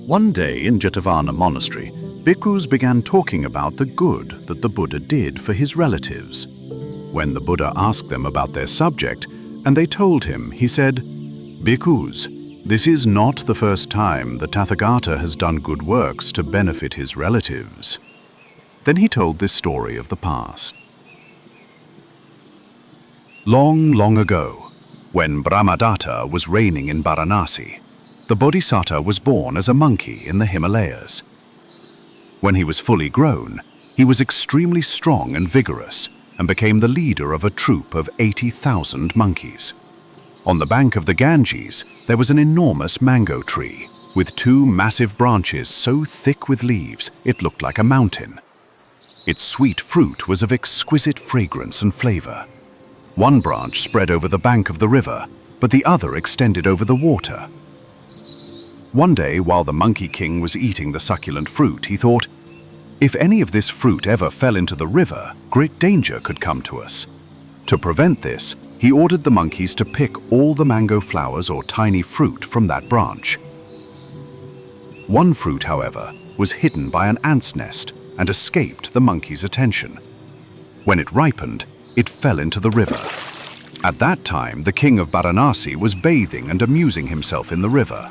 One day in Jetavana monastery, bhikkhus began talking about the good that the Buddha did for his relatives. When the Buddha asked them about their subject, and they told him, he said, "Bhikkhus, this is not the first time the Tathagata has done good works to benefit his relatives." Then he told this story of the past. Long, long ago, when Brahmadatta was reigning in Varanasi, the Bodhisattva was born as a monkey in the Himalayas. When he was fully grown, he was extremely strong and vigorous and became the leader of a troop of 80,000 monkeys. On the bank of the Ganges, there was an enormous mango tree with two massive branches so thick with leaves it looked like a mountain. Its sweet fruit was of exquisite fragrance and flavor. One branch spread over the bank of the river, but the other extended over the water. One day, while the Monkey King was eating the succulent fruit, he thought, if any of this fruit ever fell into the river, great danger could come to us. To prevent this, he ordered the monkeys to pick all the mango flowers or tiny fruit from that branch. One fruit, however, was hidden by an ant's nest and escaped the monkeys' attention. When it ripened, it fell into the river. At that time, the king of Varanasi was bathing and amusing himself in the river.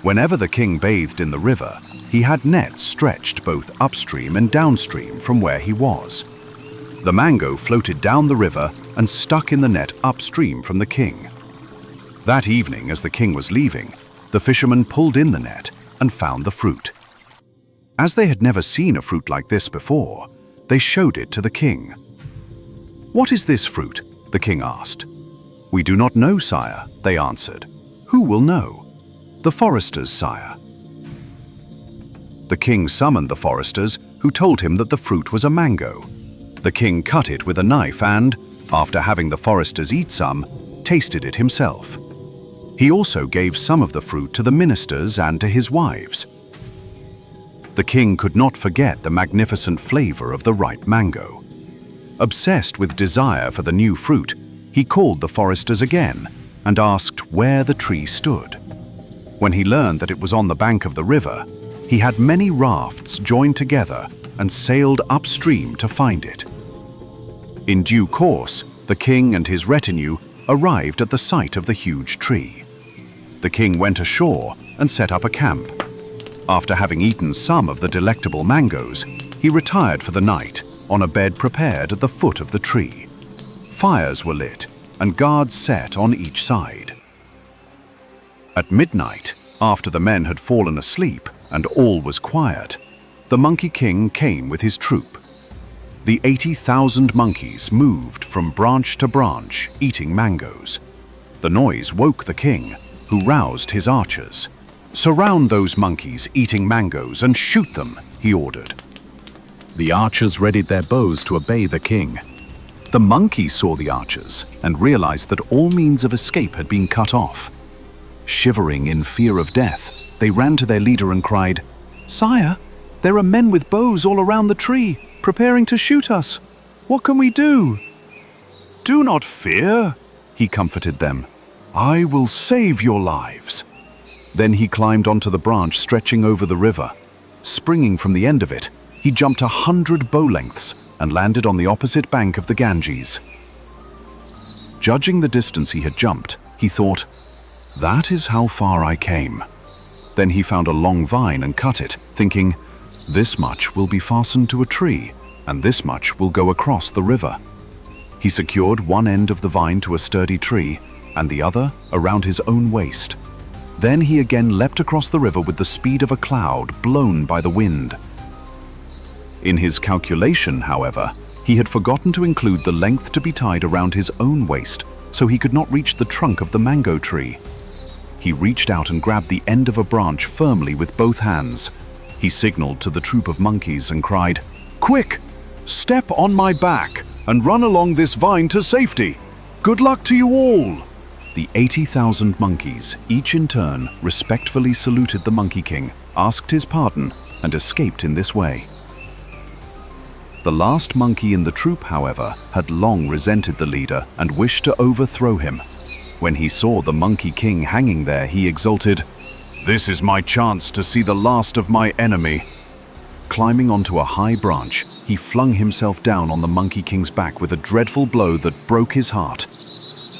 Whenever the king bathed in the river, he had nets stretched both upstream and downstream from where he was. The mango floated down the river and stuck in the net upstream from the king. That evening, as the king was leaving, the fishermen pulled in the net and found the fruit. As they had never seen a fruit like this before, they showed it to the king. "What is this fruit?" the king asked. "We do not know, sire," they answered. "Who will know?" "The foresters, sire." The king summoned the foresters, who told him that the fruit was a mango. The king cut it with a knife and, after having the foresters eat some, tasted it himself. He also gave some of the fruit to the ministers and to his wives. The king could not forget the magnificent flavor of the ripe mango. Obsessed with desire for the new fruit, he called the foresters again and asked where the tree stood. When he learned that it was on the bank of the river, he had many rafts joined together and sailed upstream to find it. In due course, the king and his retinue arrived at the site of the huge tree. The king went ashore and set up a camp. After having eaten some of the delectable mangoes, he retired for the night on a bed prepared at the foot of the tree. Fires were lit and guards set on each side. At midnight, after the men had fallen asleep and all was quiet, the Monkey King came with his troop. The 80,000 monkeys moved from branch to branch, eating mangoes. The noise woke the king, who roused his archers. "Surround those monkeys eating mangoes and shoot them," he ordered. The archers readied their bows to obey the king. The monkeys saw the archers and realized that all means of escape had been cut off. Shivering in fear of death, they ran to their leader and cried, "Sire, there are men with bows all around the tree, preparing to shoot us. What can we do?" "Do not fear," he comforted them. "I will save your lives." Then he climbed onto the branch stretching over the river. Springing from the end of it, he jumped 100 bow lengths and landed on the opposite bank of the Ganges. Judging the distance he had jumped, he thought, "That is how far I came." Then he found a long vine and cut it, thinking, "This much will be fastened to a tree, and this much will go across the river." He secured one end of the vine to a sturdy tree, and the other around his own waist. Then he again leapt across the river with the speed of a cloud blown by the wind. In his calculation, however, he had forgotten to include the length to be tied around his own waist, so he could not reach the trunk of the mango tree. He reached out and grabbed the end of a branch firmly with both hands. He signaled to the troop of monkeys and cried, "Quick! Step on my back and run along this vine to safety. Good luck to you all!" The 80,000 monkeys, each in turn, respectfully saluted the Monkey King, asked his pardon, and escaped in this way. The last monkey in the troop, however, had long resented the leader and wished to overthrow him. When he saw the Monkey King hanging there, he exulted, This is my chance to see the last of my enemy. Climbing onto a high branch, he flung himself down on the Monkey King's back with a dreadful blow that broke his heart.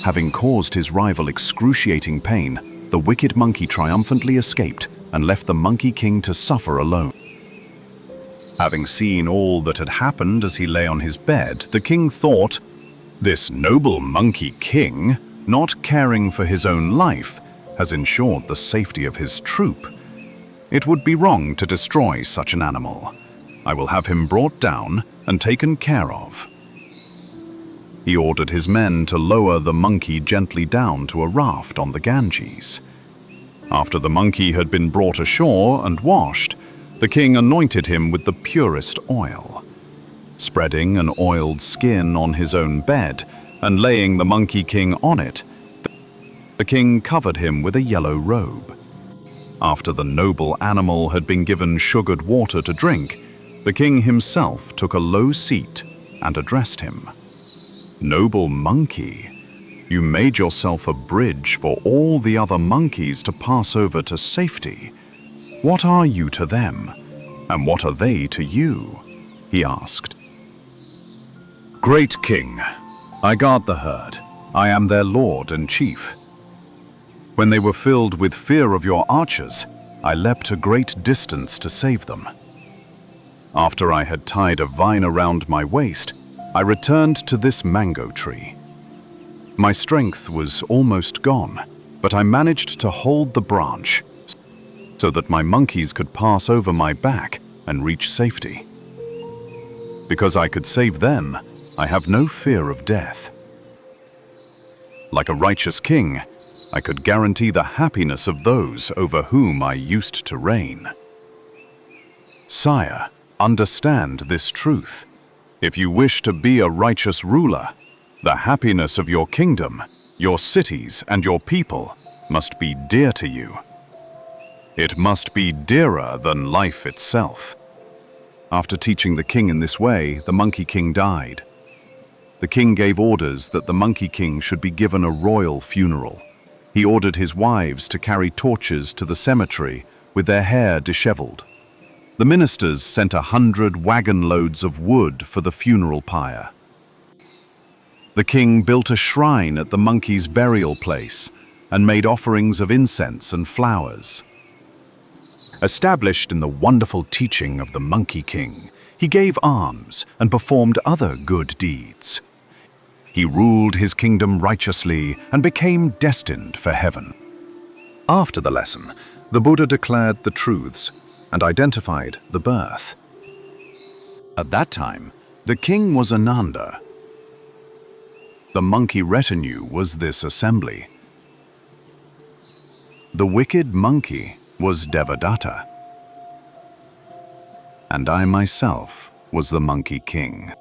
Having caused his rival excruciating pain, the wicked monkey triumphantly escaped and left the Monkey King to suffer alone. Having seen all that had happened as he lay on his bed, the king thought, "This noble Monkey King, not caring for his own life, has ensured the safety of his troop. It would be wrong to destroy such an animal. I will have him brought down and taken care of." He ordered his men to lower the monkey gently down to a raft on the Ganges. After the monkey had been brought ashore and washed, the king anointed him with the purest oil. Spreading an oiled skin on his own bed and laying the Monkey King on it, the king covered him with a yellow robe. After the noble animal had been given sugared water to drink, the king himself took a low seat and addressed him. "Noble monkey, you made yourself a bridge for all the other monkeys to pass over to safety. What are you to them, and what are they to you?" he asked. "Great king, I guard the herd. I am their lord and chief. When they were filled with fear of your archers, I leapt a great distance to save them. After I had tied a vine around my waist, I returned to this mango tree. My strength was almost gone, but I managed to hold the branch so that my monkeys could pass over my back and reach safety. Because I could save them, I have no fear of death. Like a righteous king, I could guarantee the happiness of those over whom I used to reign. Sire, understand this truth. If you wish to be a righteous ruler, the happiness of your kingdom, your cities, and your people must be dear to you. It must be dearer than life itself." After teaching the king in this way, the Monkey King died. The king gave orders that the Monkey King should be given a royal funeral. He ordered his wives to carry torches to the cemetery with their hair disheveled. The ministers sent 100 wagon loads of wood for the funeral pyre. The king built a shrine at the monkey's burial place and made offerings of incense and flowers. Established in the wonderful teaching of the Monkey King, he gave alms and performed other good deeds. He ruled his kingdom righteously and became destined for heaven. After the lesson, the Buddha declared the truths and identified the birth. At that time, the king was Ananda. The monkey retinue was this assembly. The wicked monkey was Devadatta, and I myself was the Monkey King.